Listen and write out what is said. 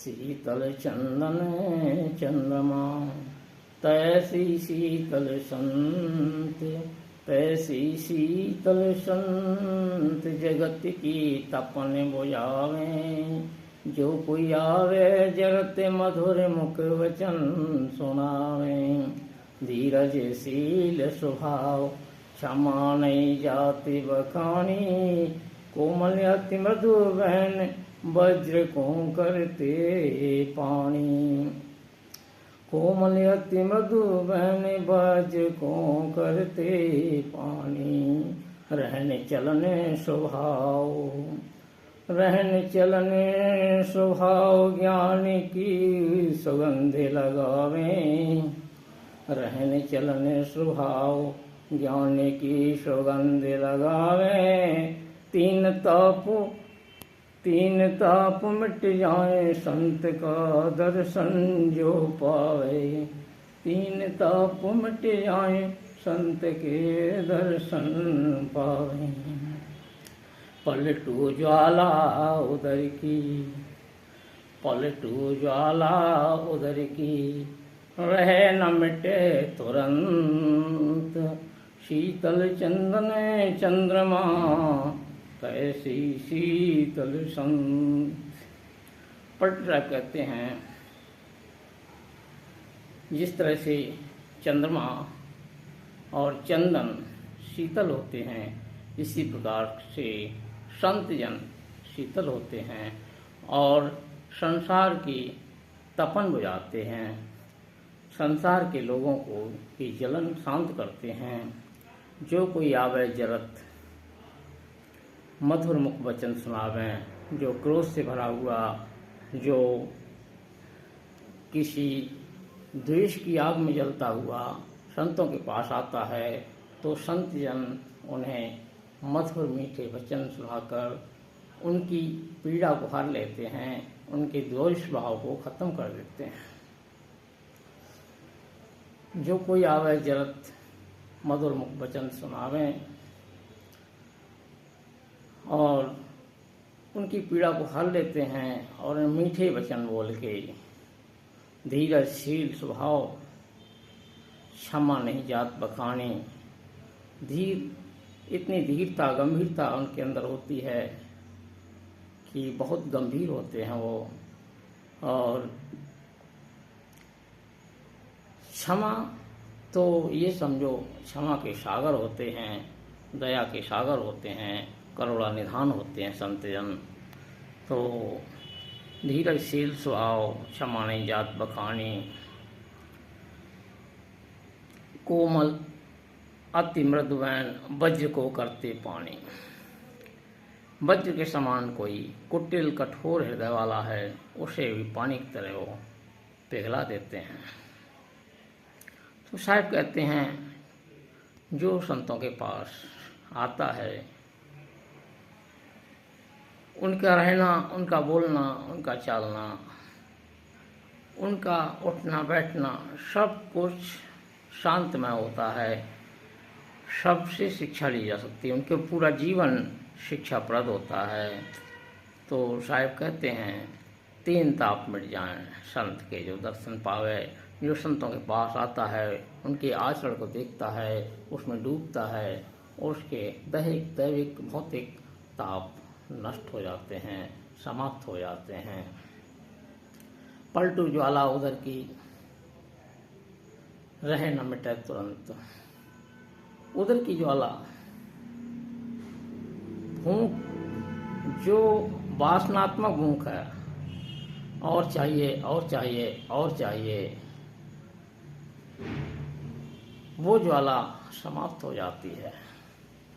शीतल चंदन चंद्रमा तैसी शीतल संत, तैसी शीतल संत जगत की तपन बुझावे। जो कोई आवे जरत मधुर मुख वचन सुनावे। धीरज शील स्वभाव क्षमा नहीं जाति बखानी। कोमल अति मृदु बहन वज्र को करते पानी। कोमल अति मृदु बहन वज्र को करते पानी। रहने चलने स्वभाव, रहने चलने स्वभाव ज्ञान की सुगंध लगावे। रहने चलने स्वभाव ज्ञान की सुगंध लगावे। तीन ताप मिट जाए संत का दर्शन जो पावे। तीन ताप मिट जाए संत के दर्शन पावे। पलटू ज्वाला उदर की, पलटू ज्वाला उदर की रहे न मिटे तुरंत। शीतल चंदन चंद्रमा कैसी शीतल संत। पलटू कहते हैं जिस तरह से चंद्रमा और चंदन शीतल होते हैं, इसी प्रकार से संत जन शीतल होते हैं और संसार की तपन बुझाते हैं। संसार के लोगों को की जलन शांत करते हैं। जो कोई आवे जरत मधुर मुख वचन सुनावें। जो क्रोध से भरा हुआ, जो किसी द्वेष की आग में जलता हुआ संतों के पास आता है, तो संत जन उन्हें मधुर मीठे वचन सुनाकर उनकी पीड़ा को हर लेते हैं, उनके द्वेष भाव को खत्म कर देते हैं। जो कोई आवे जरत मधुर मुख वचन सुनावें और उनकी पीड़ा को हर लेते हैं और मीठे वचन बोल के। धीरजशील स्वभाव क्षमा नहीं जात बखानी। इतनी धीरता गंभीरता उनके अंदर होती है कि बहुत गंभीर होते हैं वो। और क्षमा तो ये समझो क्षमा के सागर होते हैं, दया के सागर होते हैं, करुणा निधान होते हैं संत जन। तो धीरजशील स्वभाव क्षमा नहीं जात बखानी। कोमल अति मृदुवैन वज्र को करते पानी। वज्र के समान कोई कुटिल कठोर हृदय वाला है, उसे भी पानी की तरह वो पिघला देते हैं। तो साहब कहते हैं जो संतों के पास आता है, उनका रहना, उनका बोलना, उनका चलना, उनका उठना बैठना सब कुछ शांतमय होता है। सबसे शिक्षा ली जा सकती है, उनके पूरा जीवन शिक्षाप्रद होता है। तो साहिब कहते हैं 3 ताप मिट जाएं संत के जो दर्शन पावे। जो संतों के पास आता है, उनके आचरण को देखता है, उसमें डूबता है, उसके दैहिक दैविक भौतिक ताप नष्ट हो जाते हैं, समाप्त हो जाते हैं। पलटू ज्वाला उधर की रहे न मिटे तुरंत। उधर की ज्वाला भूख, जो वासनात्मक भूख है, और चाहिए और चाहिए और चाहिए, वो ज्वाला समाप्त हो जाती है।